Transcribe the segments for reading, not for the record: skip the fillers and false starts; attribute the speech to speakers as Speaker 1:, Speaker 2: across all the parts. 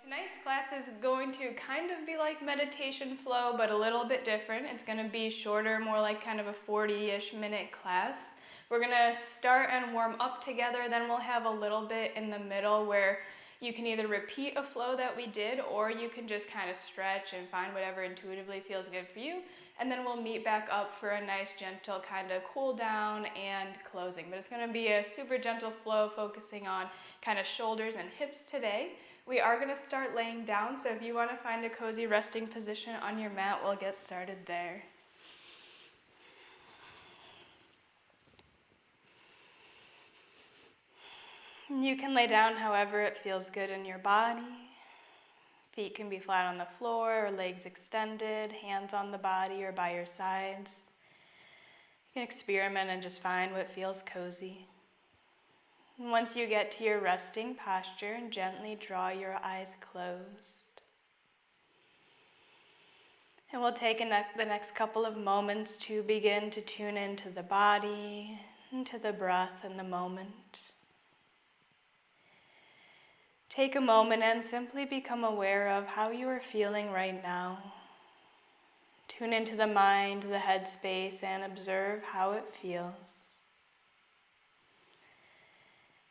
Speaker 1: Tonight's class is going to kind of be like meditation flow, but a little bit different. It's going to be shorter, more like kind of a 40-ish minute class. We're going to start and warm up together, then we'll have a little bit in the middle where you can either repeat a flow that we did, or you can just kind of stretch and find whatever intuitively feels good for you. And then we'll meet back up for a nice gentle kind of cool down and closing. But it's going to be a super gentle flow focusing on kind of shoulders and hips today. We are going to start laying down, so if you want to find a cozy resting position on your mat, we'll get started there. You can lay down however it feels good in your body. Feet can be flat on the floor or legs extended, hands on the body or by your sides. You can experiment and just find what feels cozy. And once you get to your resting posture, gently draw your eyes closed. And we'll take the next couple of moments to begin to tune into the body, into the breath and the moment. Take a moment and simply become aware of how you are feeling right now. Tune into the mind, the head space, and observe how it feels.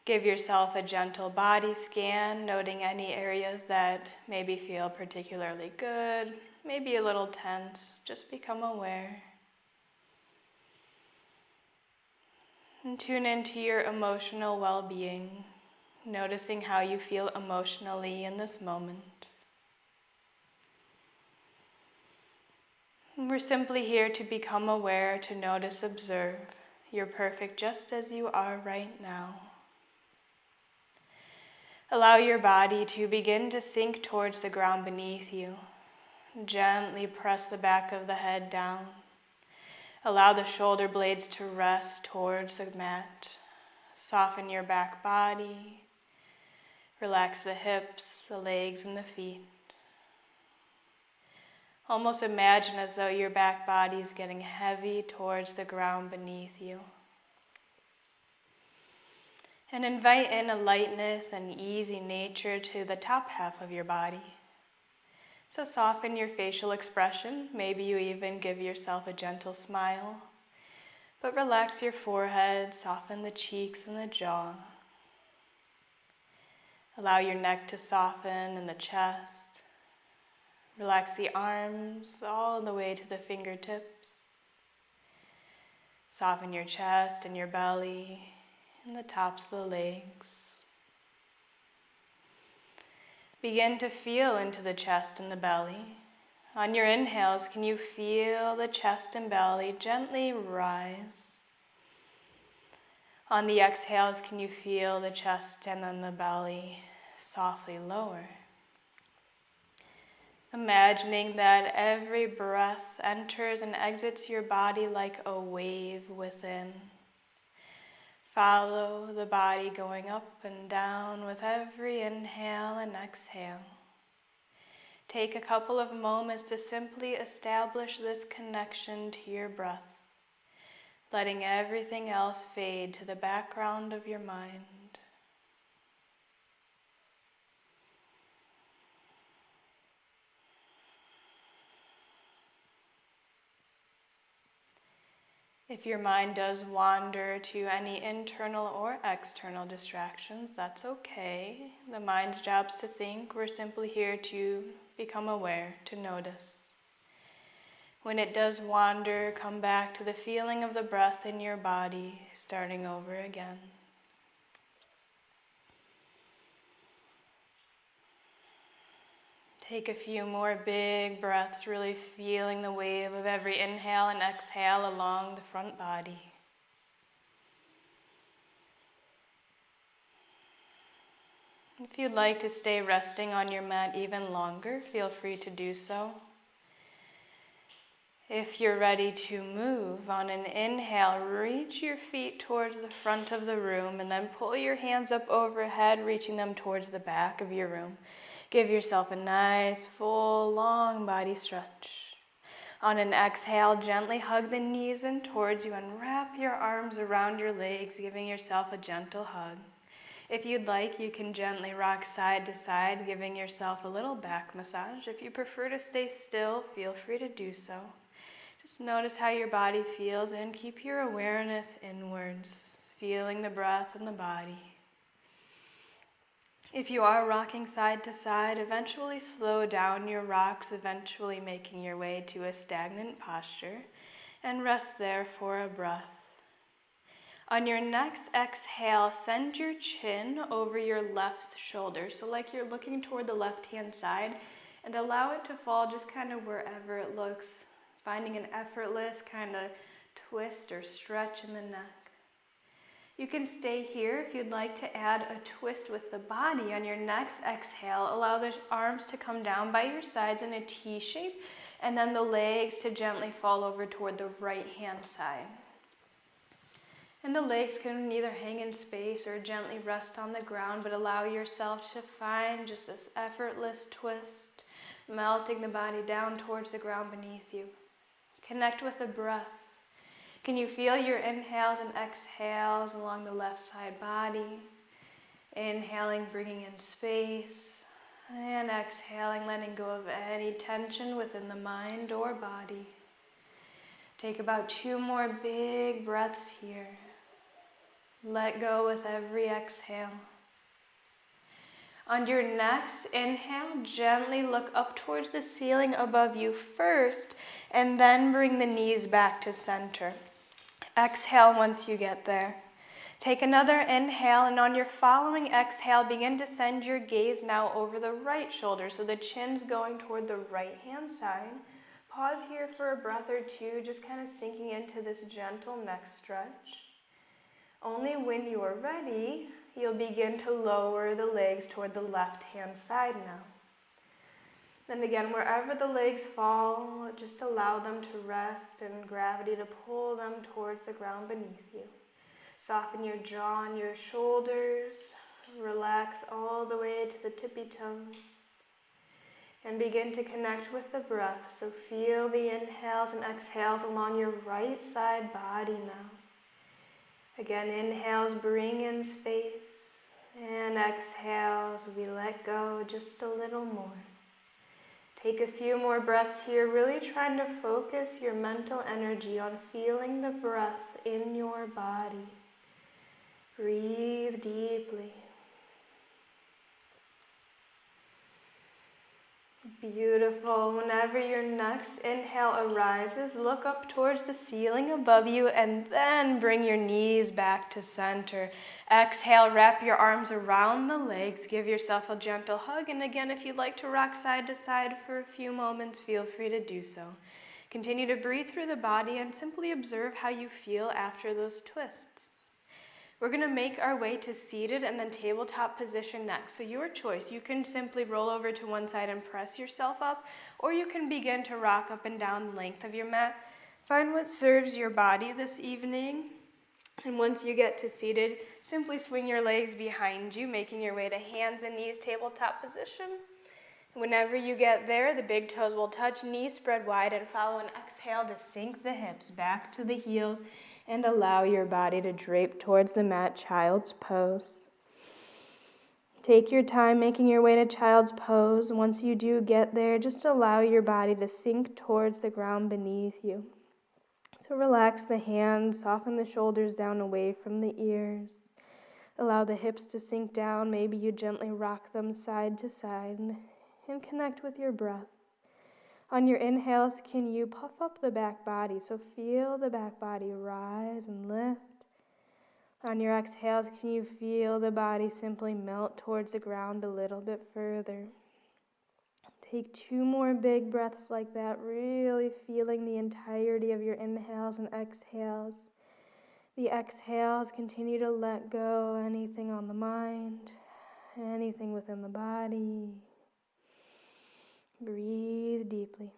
Speaker 1: Give yourself a gentle body scan, noting any areas that maybe feel particularly good, maybe a little tense. Just become aware. And tune into your emotional well-being, noticing how you feel emotionally in this moment. And we're simply here to become aware, to notice, observe. You're perfect just as you are right now. Allow your body to begin to sink towards the ground beneath you. Gently press the back of the head down. Allow the shoulder blades to rest towards the mat. Soften your back body. Relax the hips, the legs, and the feet. Almost imagine as though your back body is getting heavy towards the ground beneath you. And invite in a lightness and easy nature to the top half of your body. So soften your facial expression. Maybe you even give yourself a gentle smile. But relax your forehead, soften the cheeks and the jaw. Allow your neck to soften and the chest. Relax the arms all the way to the fingertips. Soften your chest and your belly and the tops of the legs. Begin to feel into the chest and the belly. On your inhales, can you feel the chest and belly gently rise? On the exhales, can you feel the chest and then the belly softly lower? Imagining that every breath enters and exits your body like a wave within. Follow the body going up and down with every inhale and exhale. Take a couple of moments to simply establish this connection to your breath, letting everything else fade to the background of your mind. If your mind does wander to any internal or external distractions, that's okay. The mind's job's to think. We're simply here to become aware, to notice. When it does wander, come back to the feeling of the breath in your body, starting over again. Take a few more big breaths, really feeling the wave of every inhale and exhale along the front body. If you'd like to stay resting on your mat even longer, feel free to do so. If you're ready to move, on an inhale, reach your feet towards the front of the room and then pull your hands up overhead, reaching them towards the back of your room. Give yourself a nice, full, long body stretch. On an exhale, gently hug the knees in towards you and wrap your arms around your legs, giving yourself a gentle hug. If you'd like, you can gently rock side to side, giving yourself a little back massage. If you prefer to stay still, feel free to do so. Just notice how your body feels and keep your awareness inwards, feeling the breath and the body. If you are rocking side to side, eventually slow down your rocks, eventually making your way to a stagnant posture, and rest there for a breath. On your next exhale, send your chin over your left shoulder, so like you're looking toward the left-hand side, and allow it to fall just kind of wherever it looks, finding an effortless kind of twist or stretch in the neck. You can stay here if you'd like to add a twist with the body. On your next exhale, allow the arms to come down by your sides in a T shape, and then the legs to gently fall over toward the right-hand side. And the legs can either hang in space or gently rest on the ground, but allow yourself to find just this effortless twist, melting the body down towards the ground beneath you. Connect with the breath. Can you feel your inhales and exhales along the left side body? Inhaling, bringing in space, and exhaling, letting go of any tension within the mind or body. Take about 2 more big breaths here. Let go with every exhale. On your next inhale, gently look up towards the ceiling above you first, and then bring the knees back to center. Exhale once you get there. Take another inhale, and on your following exhale, begin to send your gaze now over the right shoulder, so the chin's going toward the right-hand side. Pause here for a breath or two, just kind of sinking into this gentle neck stretch. Only when you are ready, you'll begin to lower the legs toward the left-hand side now. Then again, wherever the legs fall, just allow them to rest and gravity to pull them towards the ground beneath you. Soften your jaw and your shoulders. Relax all the way to the tippy toes. And begin to connect with the breath. So feel the inhales and exhales along your right side body now. Again, inhales, bring in space. And exhales, we let go just a little more. Take a few more breaths here, really trying to focus your mental energy on feeling the breath in your body. Breathe deeply. Beautiful. Whenever your next inhale arises, look up towards the ceiling above you and then bring your knees back to center. Exhale, wrap your arms around the legs, give yourself a gentle hug, and again, if you'd like to rock side to side for a few moments, feel free to do so. Continue to breathe through the body and simply observe how you feel after those twists. We're going to make our way to seated and then tabletop position next. So your choice. You can simply roll over to one side and press yourself up, or you can begin to rock up and down the length of your mat. Find what serves your body this evening. And once you get to seated, simply swing your legs behind you, making your way to hands and knees tabletop position. Whenever you get there, the big toes will touch, knees spread wide, and follow an exhale to sink the hips back to the heels and allow your body to drape towards the mat, child's pose. Take your time making your way to child's pose. Once you do get there, just allow your body to sink towards the ground beneath you. So relax the hands, soften the shoulders down away from the ears. Allow the hips to sink down. Maybe you gently rock them side to side and connect with your breath. On your inhales, can you puff up the back body? So feel the back body rise and lift. On your exhales, can you feel the body simply melt towards the ground a little bit further? Take 2 more big breaths like that, really feeling the entirety of your inhales and exhales. The exhales, continue to let go anything on the mind, anything within the body. Breathe deeply.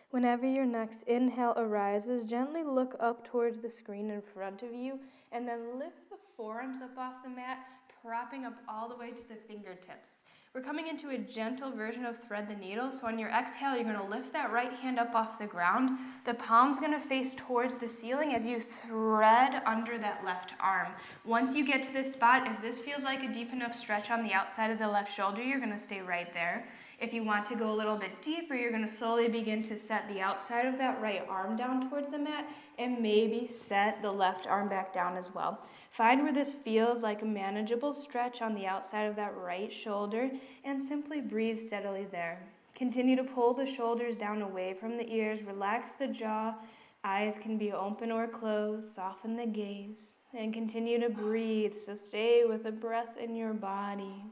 Speaker 1: Whenever your next inhale arises, gently look up towards the screen in front of you and then lift the forearms up off the mat, propping up all the way to the fingertips. We're coming into a gentle version of thread the needle. So on your exhale, you're gonna lift that right hand up off the ground. The palm's gonna face towards the ceiling as you thread under that left arm. Once you get to this spot, if this feels like a deep enough stretch on the outside of the left shoulder, you're gonna stay right there. If you want to go a little bit deeper, you're gonna slowly begin to set the outside of that right arm down towards the mat and maybe set the left arm back down as well. Find where this feels like a manageable stretch on the outside of that right shoulder and simply breathe steadily there. Continue to pull the shoulders down away from the ears, relax the jaw, eyes can be open or closed, soften the gaze, and continue to breathe. So stay with the breath in your body.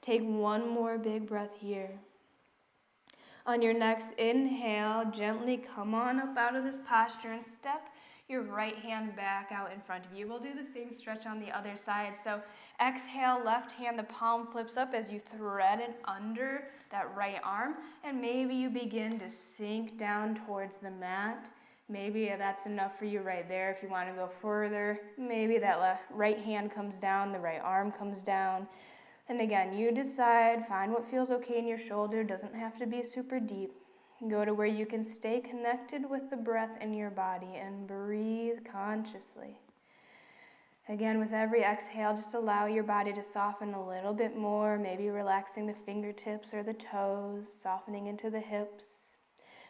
Speaker 1: Take one more big breath here. On your next inhale, gently come on up out of this posture and step your right hand back out in front of you. We'll do the same stretch on the other side. So exhale, left hand, the palm flips up as you thread it under that right arm. And maybe you begin to sink down towards the mat. Maybe that's enough for you right there. If you want to go further, maybe that right hand comes down, the right arm comes down. And again, you decide, find what feels okay in your shoulder. Doesn't have to be super deep. Go to where you can stay connected with the breath in your body and breathe consciously. Again, with every exhale, just allow your body to soften a little bit more, maybe relaxing the fingertips or the toes, softening into the hips.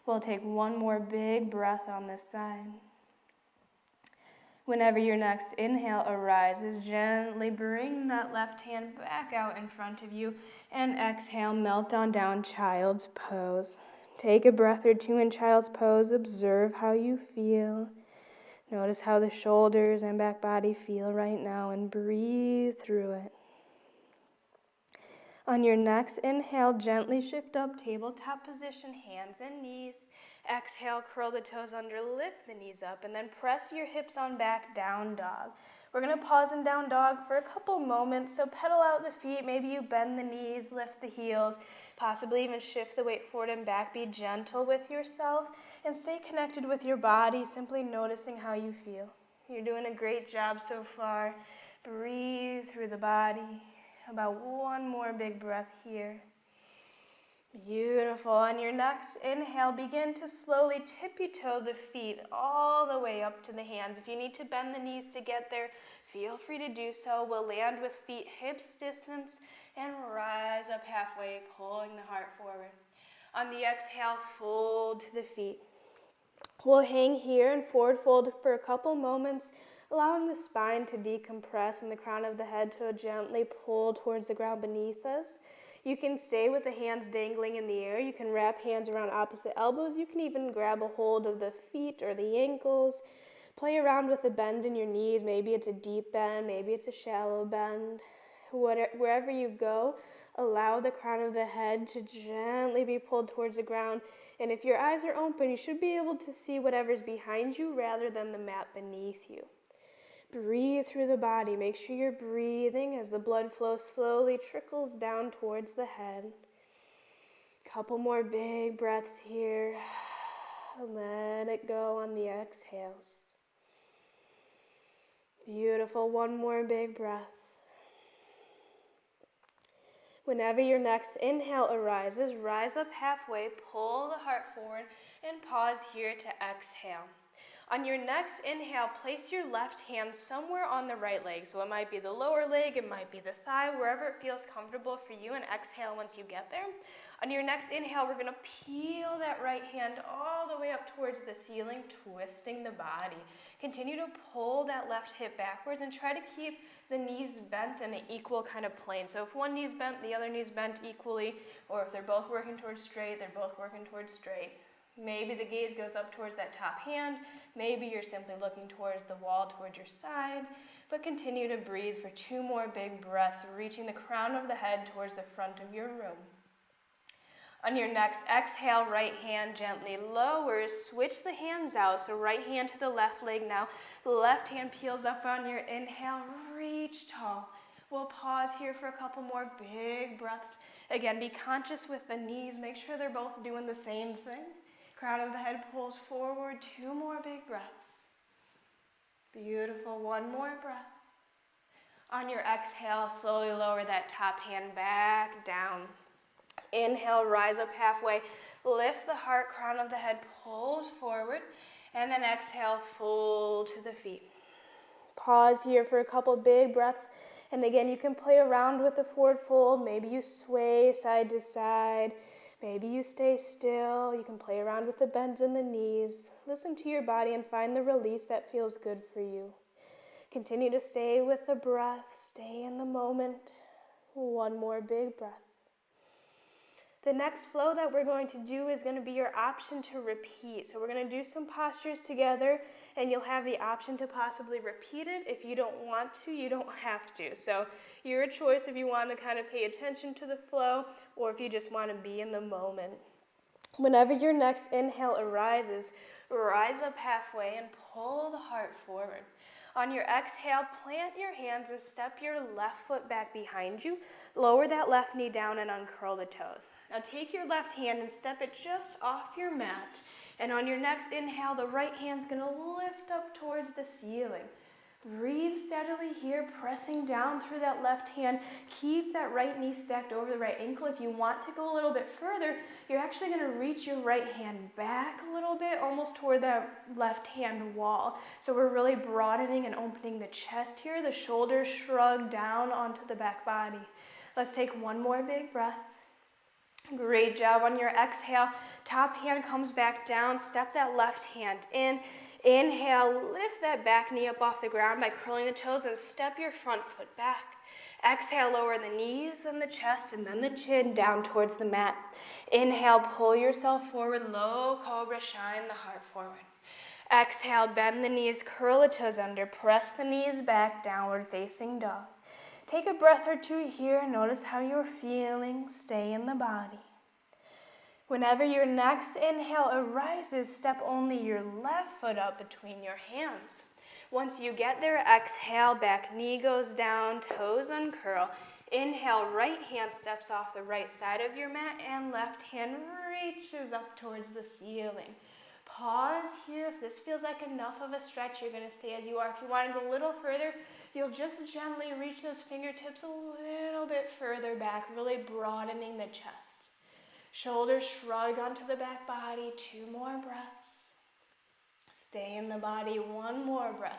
Speaker 1: We'll take one more big breath on this side. Whenever your next inhale arises, gently bring that left hand back out in front of you and exhale, melt on down, child's pose. Take a breath or two in child's pose. Observe how you feel. Notice how the shoulders and back body feel right now and breathe through it. On your next inhale, gently shift up, tabletop position, hands and knees. Exhale, curl the toes under, lift the knees up, and then press your hips on back, down dog. We're gonna pause in down dog for a couple moments, so pedal out the feet, maybe you bend the knees, lift the heels, possibly even shift the weight forward and back. Be gentle with yourself and stay connected with your body, simply noticing how you feel. You're doing a great job so far. Breathe through the body. About one more big breath here. Beautiful. On your next inhale, begin to slowly tippy-toe the feet all the way up to the hands. If you need to bend the knees to get there, feel free to do so. We'll land with feet hips distance and rise up halfway, pulling the heart forward. On the exhale, fold to the feet. We'll hang here and forward fold for a couple moments, allowing the spine to decompress and the crown of the head to gently pull towards the ground beneath us. You can stay with the hands dangling in the air. You can wrap hands around opposite elbows. You can even grab a hold of the feet or the ankles. Play around with the bend in your knees. Maybe it's a deep bend, maybe it's a shallow bend. Wherever you go, allow the crown of the head to gently be pulled towards the ground. And if your eyes are open, you should be able to see whatever's behind you rather than the mat beneath you. Breathe through the body. Make sure you're breathing as the blood flow slowly trickles down towards the head. Couple more big breaths here. Let it go on the exhales. Beautiful. One more big breath. Whenever your next inhale arises, rise up halfway, pull the heart forward, and pause here to exhale. On your next inhale, place your left hand somewhere on the right leg. So it might be the lower leg, it might be the thigh, wherever it feels comfortable for you, and exhale once you get there. On your next inhale, we're gonna peel that right hand all the way up towards the ceiling, twisting the body. Continue to pull that left hip backwards and try to keep the knees bent in an equal kind of plane. So if one knee's bent, the other knee's bent equally, or if they're both working towards straight, they're both working towards straight. Maybe the gaze goes up towards that top hand. Maybe you're simply looking towards the wall, towards your side. But continue to breathe for two more big breaths, reaching the crown of the head towards the front of your room. On your next exhale, right hand gently lowers. Switch the hands out. So right hand to the left leg now. The left hand peels up on your inhale. Reach tall. We'll pause here for a couple more big breaths. Again, be conscious with the knees. Make sure they're both doing the same thing. Crown of the head pulls forward. Two more big breaths. Beautiful. One more breath. On your exhale, slowly lower that top hand back down. Inhale, rise up halfway. Lift the heart, crown of the head pulls forward. And then exhale, fold to the feet. Pause here for a couple big breaths. And again, you can play around with the forward fold. Maybe you sway side to side. Maybe you stay still. You can play around with the bends in the knees. Listen to your body and find the release that feels good for you. Continue to stay with the breath. Stay in the moment. One more big breath. The next flow that we're going to do is going to be your option to repeat. So we're going to do some postures together, and you'll have the option to possibly repeat it. If you don't want to, you don't have to. So your choice if you want to kind of pay attention to the flow or if you just want to be in the moment. Whenever your next inhale arises, rise up halfway and pull the heart forward. On your exhale, plant your hands and step your left foot back behind you. Lower that left knee down and uncurl the toes. Now take your left hand and step it just off your mat. And on your next inhale, the right hand's gonna lift up towards the ceiling. Breathe steadily here, pressing down through that left hand. Keep that right knee stacked over the right ankle. If you want to go a little bit further, you're actually going to reach your right hand back a little bit, almost toward that left hand wall. So we're really broadening and opening the chest here. The shoulders shrug down onto the back body. Let's take one more big breath. Great job. On your exhale, top hand comes back down. Step that left hand in. Inhale, lift that back knee up off the ground by curling the toes and step your front foot back. Exhale, lower the knees, then the chest, and then the chin down towards the mat. Inhale, pull yourself forward, low cobra, shine the heart forward. Exhale, bend the knees, curl the toes under, press the knees back, downward facing dog. Take a breath or two here and notice how you're feeling. Stay in the body. Whenever your next inhale arises, step only your left foot up between your hands. Once you get there, exhale, back knee goes down, toes uncurl. Inhale, right hand steps off the right side of your mat and left hand reaches up towards the ceiling. Pause here. If this feels like enough of a stretch, you're going to stay as you are. If you want to go a little further, you'll just gently reach those fingertips a little bit further back, really broadening the chest. Shoulders shrug onto the back body. 2 more breaths. Stay in the body. 1 more breath.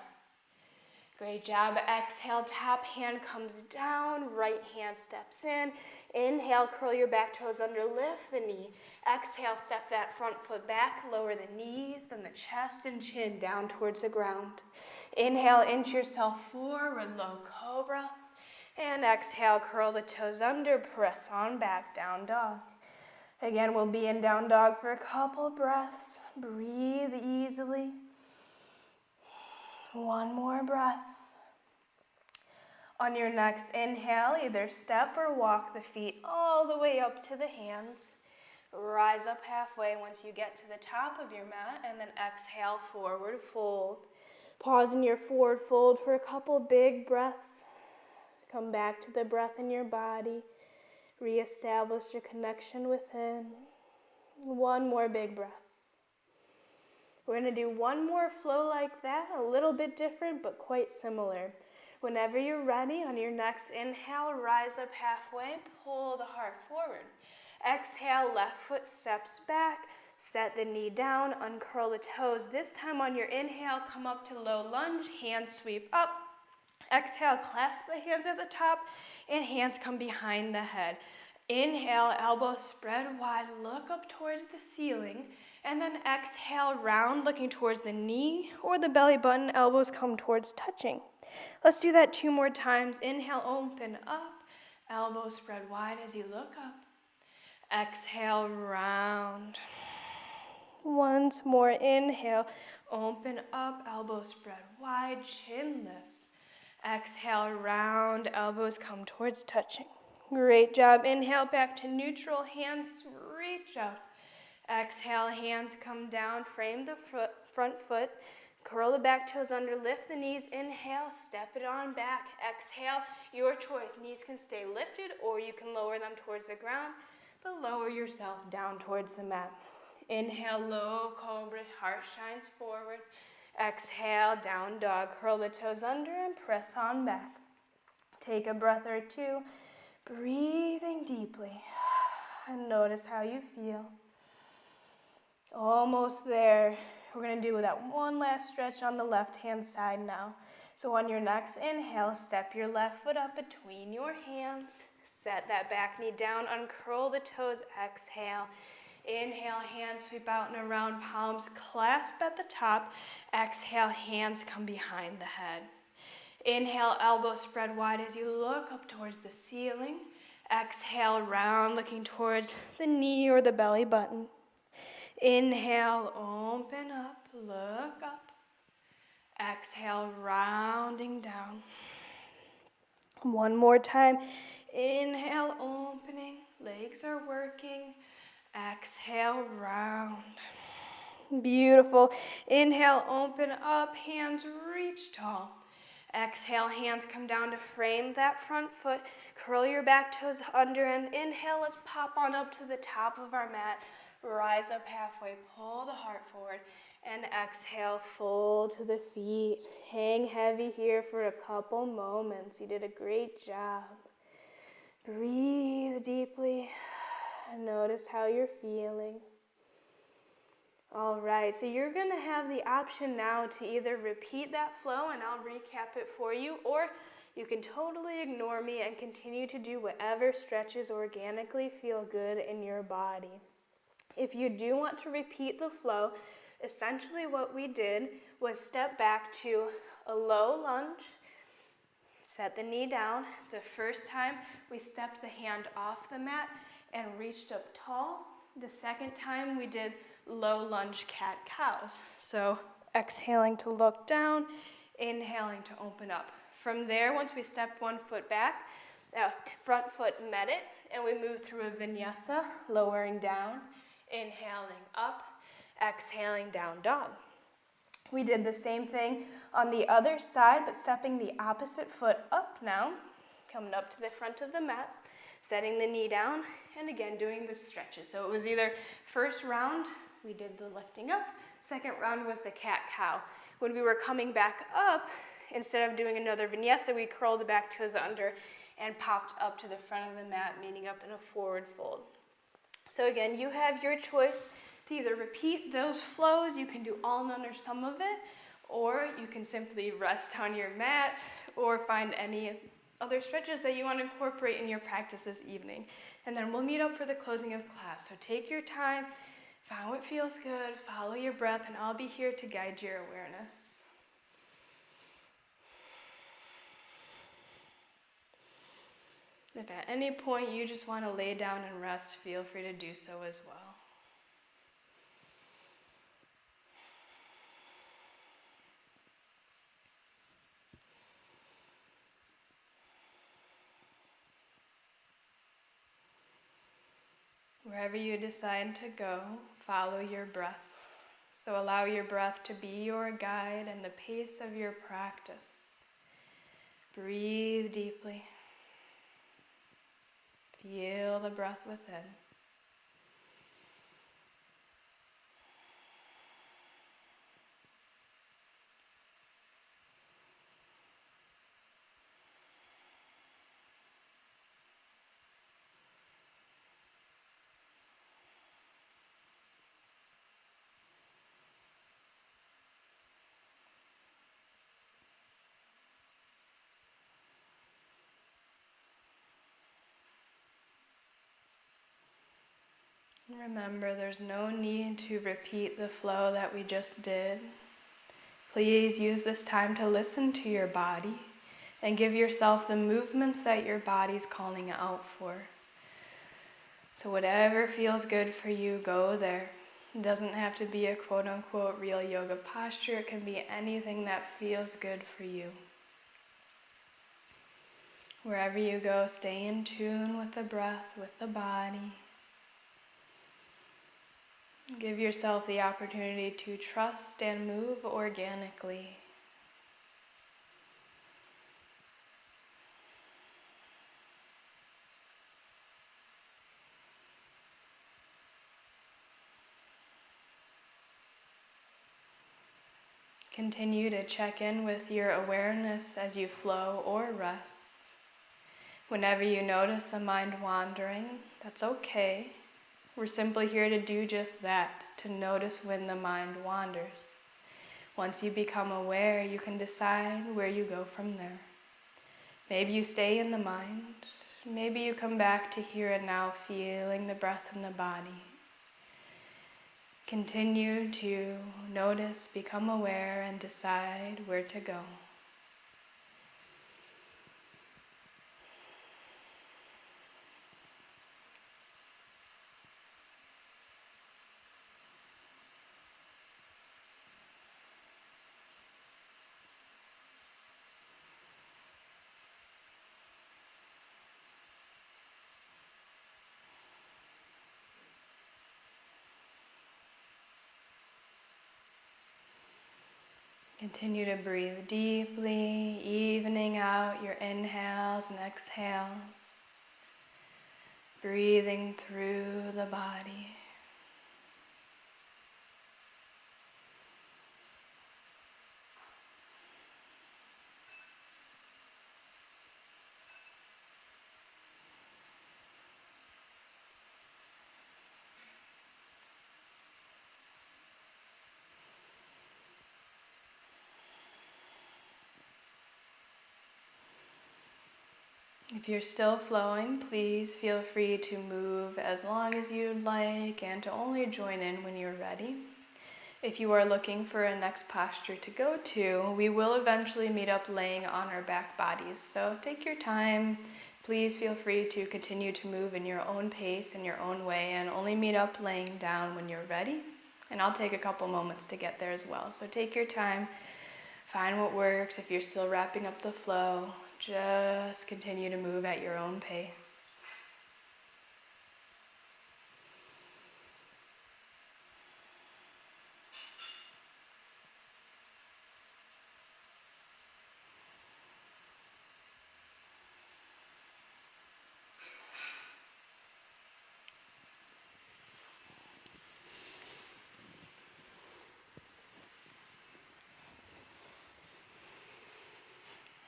Speaker 1: Great job. Exhale, top hand comes down, right hand steps in. Inhale, curl your back toes under, lift the knee. Exhale, step that front foot back, lower the knees, then the chest and chin down towards the ground. Inhale, inch yourself forward, low cobra. And exhale, curl the toes under, press on back, down dog. Again, we'll be in down dog for a couple breaths. Breathe easily. 1 more breath. On your next inhale, either step or walk the feet all the way up to the hands. Rise up halfway once you get to the top of your mat, and then exhale, forward fold. Pause in your forward fold for a couple big breaths. Come back to the breath in your body. Reestablish your connection within. 1 more big breath. We're going to do 1 more flow like that, a little bit different, but quite similar. Whenever you're ready, on your next inhale, rise up halfway, pull the heart forward. Exhale, left foot steps back, set the knee down, uncurl the toes. This time on your inhale, come up to low lunge, hands sweep up. Exhale, clasp the hands at the top, and hands come behind the head. Inhale, elbows spread wide, look up towards the ceiling, and then exhale, round, looking towards the knee or the belly button, elbows come towards touching. Let's do that 2 more times. Inhale, open up, elbows spread wide as you look up. Exhale, round. Once more, inhale, open up, elbows spread wide, chin lifts. Exhale, round, elbows come towards touching. Great job. Inhale, back to neutral, hands reach up. Exhale, hands come down, frame the front foot, curl the back toes under, lift the knees. Inhale, step it on back. Exhale, your choice. Knees can stay lifted or you can lower them towards the ground, but lower yourself down towards the mat. Inhale, low cobra, heart shines forward. Exhale, down dog, curl the toes under and press on back. Take a breath or two, breathing deeply, and notice how you feel. Almost there. We're gonna do that one last stretch on the left-hand side now. So on your next inhale, step your left foot up between your hands. Set that back knee down, uncurl the toes, exhale. Inhale, hands sweep out and around, palms clasp at the top. Exhale, hands come behind the head. Inhale, elbows spread wide as you look up towards the ceiling. Exhale, round, looking towards the knee or the belly button. Inhale, open up, look up. Exhale, rounding down. One more time. Inhale, opening, legs are working. Exhale, round. Beautiful. Inhale, open up, hands reach tall. Exhale, hands come down to frame that front foot. Curl your back toes under and inhale, let's pop on up to the top of our mat. Rise up halfway, pull the heart forward, and exhale, fold to the feet. Hang heavy here for a couple moments. You did a great job. Breathe deeply. Notice how you're feeling. All right, so you're gonna have the option now to either repeat that flow and I'll recap it for you, or you can totally ignore me and continue to do whatever stretches organically feel good in your body. If you do want to repeat the flow, essentially what we did was step back to a low lunge, set the knee down. The first time we stepped the hand off the mat and reached up tall. The second time we did low lunge cat-cows. So exhaling to look down, inhaling to open up. From there, once we stepped one foot back, front foot met it, and we moved through a vinyasa, lowering down, inhaling up, exhaling down dog. We did the same thing on the other side, but stepping the opposite foot up now, coming up to the front of the mat, setting the knee down, and again doing the stretches. So it was either first round, we did the lifting up, second round was the cat-cow. When we were coming back up, instead of doing another vinyasa, we curled the back toes under and popped up to the front of the mat, meeting up in a forward fold. So again, you have your choice to either repeat those flows, you can do all, none, or some of it, or you can simply rest on your mat or find any other stretches that you want to incorporate in your practice this evening. And then we'll meet up for the closing of class. So take your time, find what feels good, follow your breath, and I'll be here to guide your awareness. If at any point you just want to lay down and rest, feel free to do so as well. Wherever you decide to go, follow your breath. So allow your breath to be your guide and the pace of your practice. Breathe deeply. Feel the breath within. Remember, there's no need to repeat the flow that we just did. Please use this time to listen to your body and give yourself the movements that your body's calling out for. So whatever feels good for you, go there. It doesn't have to be a quote-unquote real yoga posture. It can be anything that feels good for you. Wherever you go, stay in tune with the breath, with the body. Give yourself the opportunity to trust and move organically. Continue to check in with your awareness as you flow or rest. Whenever you notice the mind wandering, that's okay. We're simply here to do just that, to notice when the mind wanders. Once you become aware, you can decide where you go from there. Maybe you stay in the mind. Maybe you come back to here and now, feeling the breath in the body. Continue to notice, become aware, and decide where to go. Continue to breathe deeply, evening out your inhales and exhales, breathing through the body. If you're still flowing, please feel free to move as long as you'd like and to only join in when you're ready. If you are looking for a next posture to go to, we will eventually meet up laying on our back bodies. So take your time. Please feel free to continue to move in your own pace, in your own way, and only meet up laying down when you're ready. And I'll take a couple moments to get there as well. So take your time, find what works. If you're still wrapping up the flow, just continue to move at your own pace.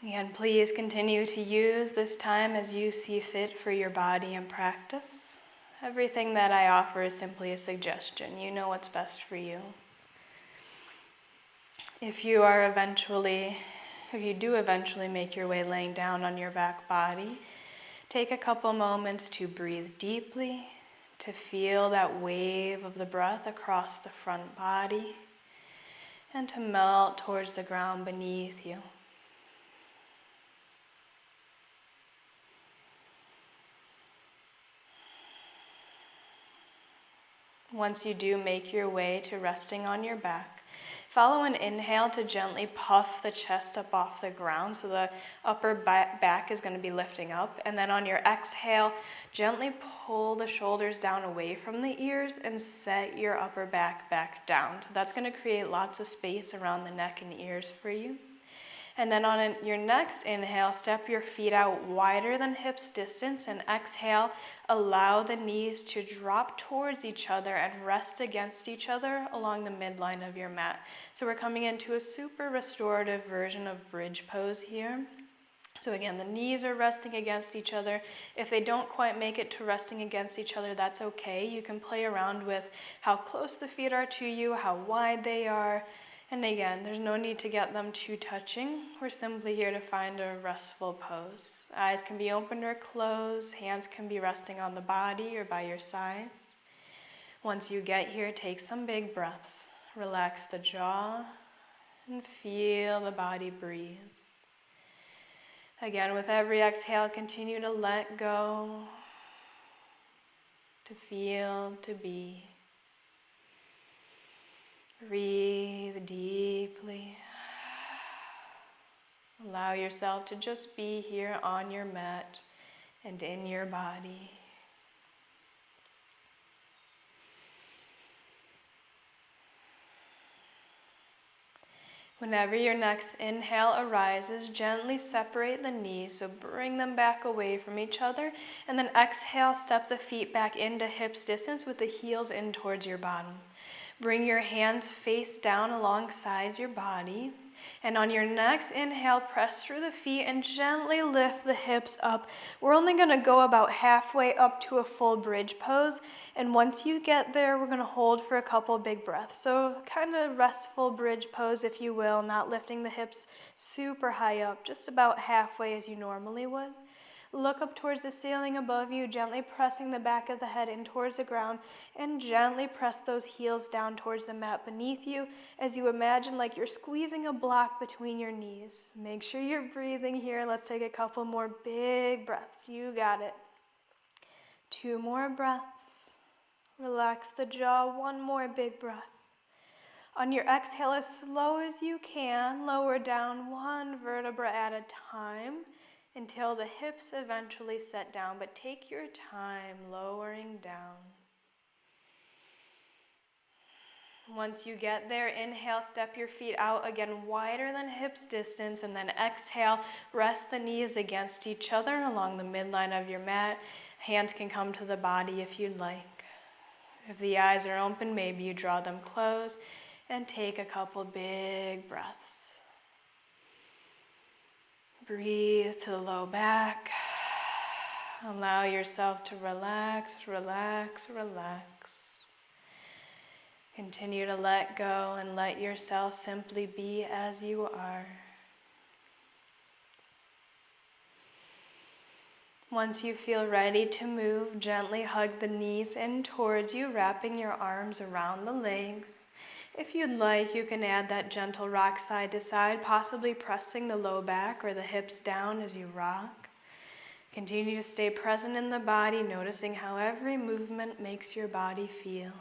Speaker 1: And please continue to use this time as you see fit for your body and practice. Everything that I offer is simply a suggestion. You know what's best for you. If you do eventually make your way laying down on your back body, take a couple moments to breathe deeply, to feel that wave of the breath across the front body, and to melt towards the ground beneath you. Once you do make your way to resting on your back, follow an inhale to gently puff the chest up off the ground, so the upper back is going to be lifting up. And then on your exhale, gently pull the shoulders down away from the ears and set your upper back down. So that's going to create lots of space around the neck and ears for you. And then on your next inhale, step your feet out wider than hips distance, and exhale, allow the knees to drop towards each other and rest against each other along the midline of your mat. So we're coming into a super restorative version of bridge pose here. So again, the knees are resting against each other. If they don't quite make it to resting against each other, that's okay. You can play around with how close the feet are to you, how wide they are. And again, there's no need to get them too touching. We're simply here to find a restful pose. Eyes can be opened or closed. Hands can be resting on the body or by your sides. Once you get here, take some big breaths. Relax the jaw and feel the body breathe. Again, with every exhale, continue to let go, to feel, to be. Breathe deeply. Allow yourself to just be here on your mat and in your body. Whenever your next inhale arises, gently separate the knees, so bring them back away from each other, and then exhale, step the feet back into hips distance with the heels in towards your bottom. Bring your hands face down alongside your body, And on your next inhale, press through the feet and gently lift the hips up. We're only going to go about halfway up to a full bridge pose. And once you get there, we're going to hold for a couple big breaths. So kind of restful bridge pose, if you will, not lifting the hips super high up, just about halfway as you normally would. Look up towards the ceiling above you, gently pressing the back of the head in towards the ground, and gently press those heels down towards the mat beneath you as you imagine like you're squeezing a block between your knees. Make sure you're breathing here. Let's take a couple more big breaths. You got it. 2 more breaths. Relax the jaw. 1 more big breath. On your exhale, as slow as you can, lower down 1 vertebra at a time until the hips eventually set down, but take your time lowering down. Once you get there, inhale, step your feet out again wider than hips distance, and then exhale, rest the knees against each other along the midline of your mat. Hands can come to the body if you'd like. If the eyes are open, maybe you draw them closed and take a couple big breaths. Breathe to the low back. Allow yourself to relax, relax, relax. Continue to let go and let yourself simply be as you are. Once you feel ready to move, gently hug the knees in towards you, wrapping your arms around the legs. If you'd like, you can add that gentle rock side to side, possibly pressing the low back or the hips down as you rock. Continue to stay present in the body, noticing how every movement makes your body feel.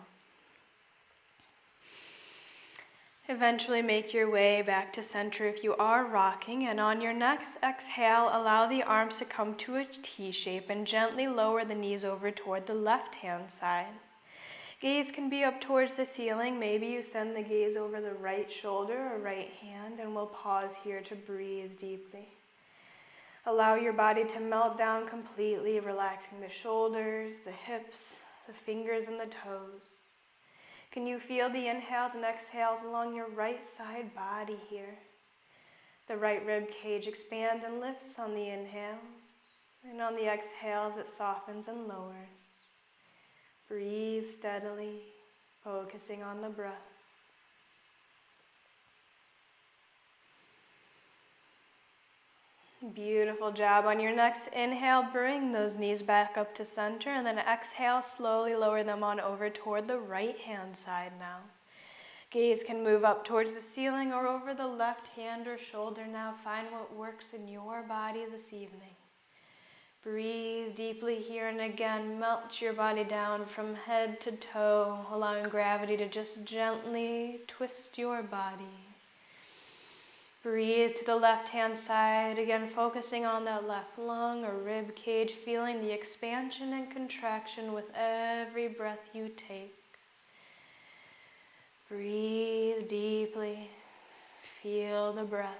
Speaker 1: Eventually make your way back to center if you are rocking, and on your next exhale, allow the arms to come to a T shape and gently lower the knees over toward the left-hand side. Gaze can be up towards the ceiling. Maybe you send the gaze over the right shoulder or right hand, and we'll pause here to breathe deeply. Allow your body to melt down completely, relaxing the shoulders, the hips, the fingers, and the toes. Can you feel the inhales and exhales along your right side body here? The right rib cage expands and lifts on the inhales, and on the exhales it softens and lowers. Breathe steadily, focusing on the breath. Beautiful job. On your next inhale, bring those knees back up to center, and then exhale, slowly lower them on over toward the right hand side now. Gaze can move up towards the ceiling or over the left hand or shoulder now. Find what works in your body this evening. Breathe deeply here, and again, melt your body down from head to toe, allowing gravity to just gently twist your body. Breathe to the left-hand side, again focusing on that left lung or rib cage, feeling the expansion and contraction with every breath you take. Breathe deeply, feel the breath.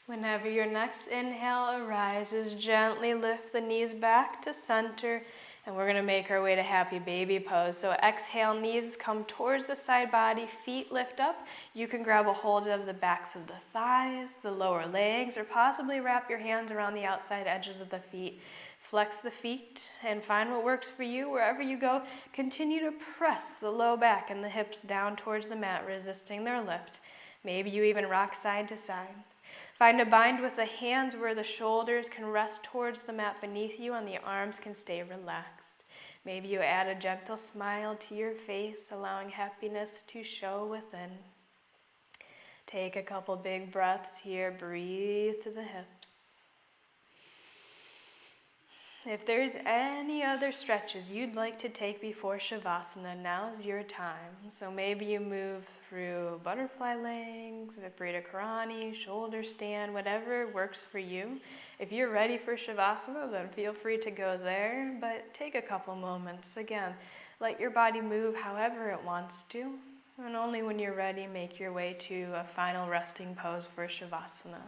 Speaker 1: Whenever your next inhale arises, gently lift the knees back to center, and we're going to make our way to happy baby pose. So exhale, knees come towards the side body, feet lift up. You can grab a hold of the backs of the thighs, the lower legs, or possibly wrap your hands around the outside edges of the feet. Flex the feet and find what works for you. Wherever you go, continue to press the low back and the hips down towards the mat, resisting their lift. Maybe you even rock side to side. Find a bind with the hands where the shoulders can rest towards the mat beneath you and the arms can stay relaxed. Maybe you add a gentle smile to your face, allowing happiness to show within. Take a couple big breaths here. Breathe to the hips. If there's any other stretches you'd like to take before Shavasana, now's your time. So maybe you move through butterfly legs, Viparita Karani, shoulder stand, whatever works for you. If you're ready for Shavasana, then feel free to go there, but take a couple moments. Again, let your body move however it wants to, and only when you're ready, make your way to a final resting pose for Shavasana.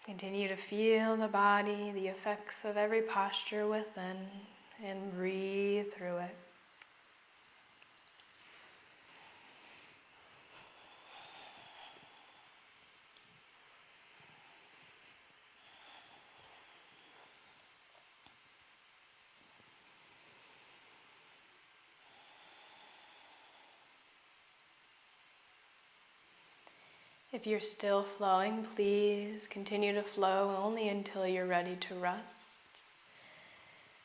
Speaker 1: Continue to feel the body, the effects of every posture within, and breathe through it. If you're still flowing, please continue to flow only until you're ready to rest.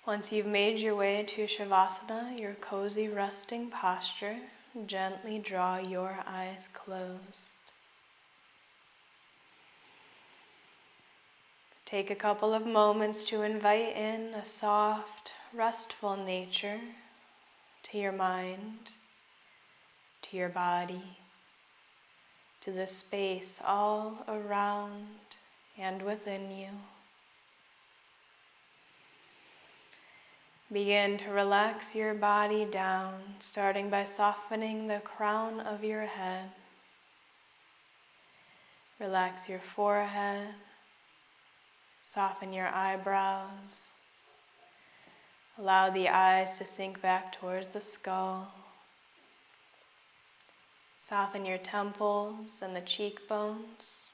Speaker 1: Once you've made your way to Shavasana, your cozy resting posture, gently draw your eyes closed. Take a couple of moments to invite in a soft, restful nature to your mind, to your body, to the space all around and within you. Begin to relax your body down, starting by softening the crown of your head. Relax your forehead, soften your eyebrows. Allow the eyes to sink back towards the skull. Soften your temples and the cheekbones.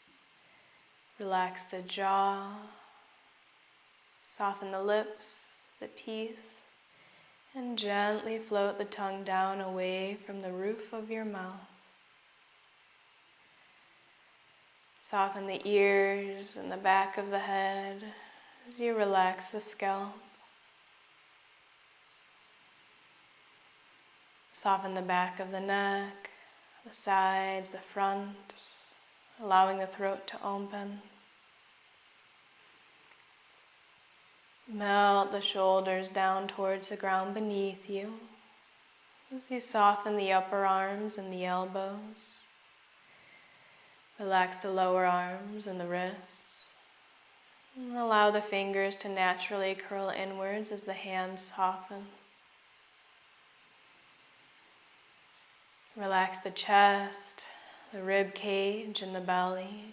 Speaker 1: Relax the jaw. Soften the lips, the teeth, and gently float the tongue down away from the roof of your mouth. Soften the ears and the back of the head as you relax the scalp. Soften the back of the neck, the sides, the front, allowing the throat to open. Melt the shoulders down towards the ground beneath you as you soften the upper arms and the elbows. Relax the lower arms and the wrists. And allow the fingers to naturally curl inwards as the hands soften. Relax the chest, the rib cage, and the belly.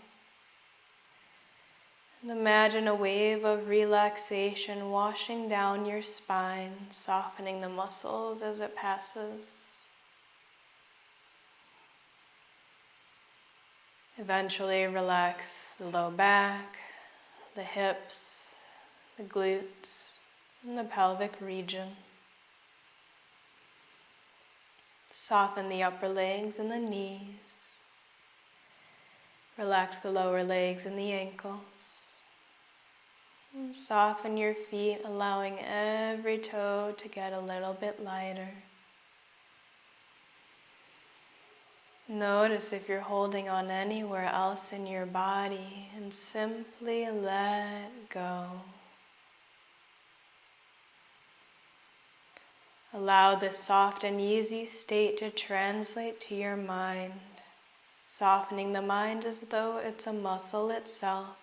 Speaker 1: And imagine a wave of relaxation washing down your spine, softening the muscles as it passes. Eventually relax the low back, the hips, the glutes, and the pelvic region. Soften the upper legs and the knees. Relax the lower legs and the ankles. And soften your feet, allowing every toe to get a little bit lighter. Notice if you're holding on anywhere else in your body, and simply let go. Allow this soft and easy state to translate to your mind, softening the mind as though it's a muscle itself,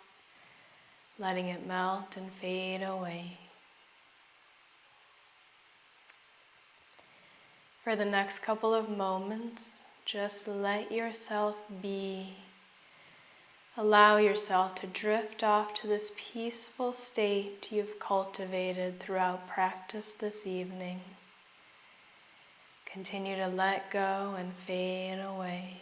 Speaker 1: letting it melt and fade away. For the next couple of moments, just let yourself be. Allow yourself to drift off to this peaceful state you've cultivated throughout practice this evening. Continue to let go and fade away.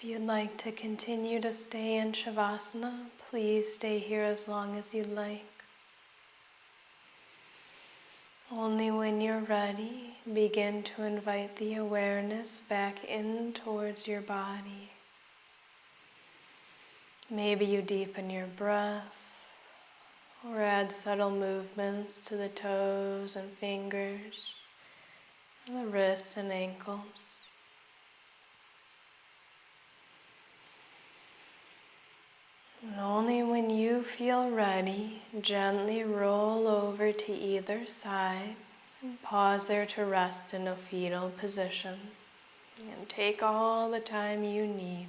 Speaker 1: If you'd like to continue to stay in Shavasana, please stay here as long as you'd like. Only when you're ready, begin to invite the awareness back in towards your body. Maybe you deepen your breath or add subtle movements to the toes and fingers, the wrists and ankles. And only when you feel ready, gently roll over to either side and pause there to rest in a fetal position. And take all the time you need.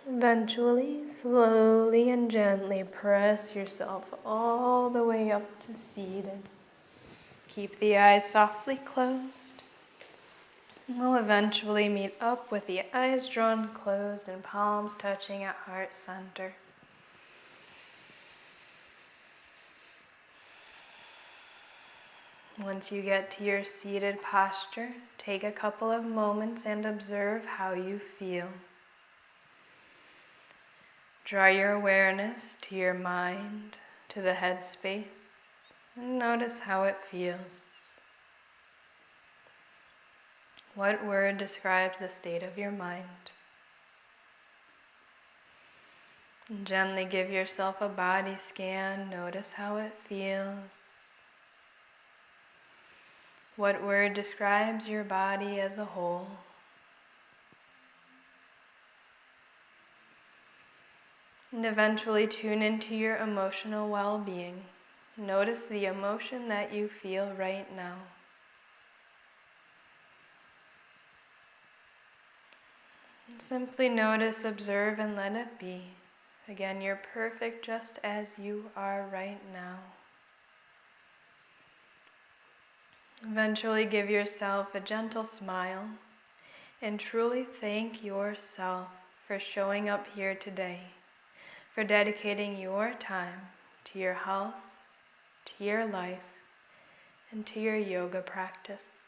Speaker 1: Eventually, slowly and gently press yourself all the way up to seated. Keep the eyes softly closed. We'll eventually meet up with the eyes drawn closed and palms touching at heart center. Once you get to your seated posture, take a couple of moments and observe how you feel. Draw your awareness to your mind, to the headspace, and notice how it feels. What word describes the state of your mind? And gently give yourself a body scan, notice how it feels. What word describes your body as a whole? And eventually tune into your emotional well-being. Notice the emotion that you feel right now. And simply notice, observe, and let it be. Again, you're perfect just as you are right now. Eventually give yourself a gentle smile and truly thank yourself for showing up here today, for dedicating your time to your health, to your life, and to your yoga practice.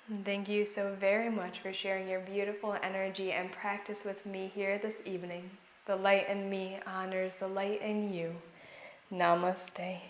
Speaker 1: And thank you so very much for sharing your beautiful energy and practice with me here this evening. The light in me honors the light in you. Namaste.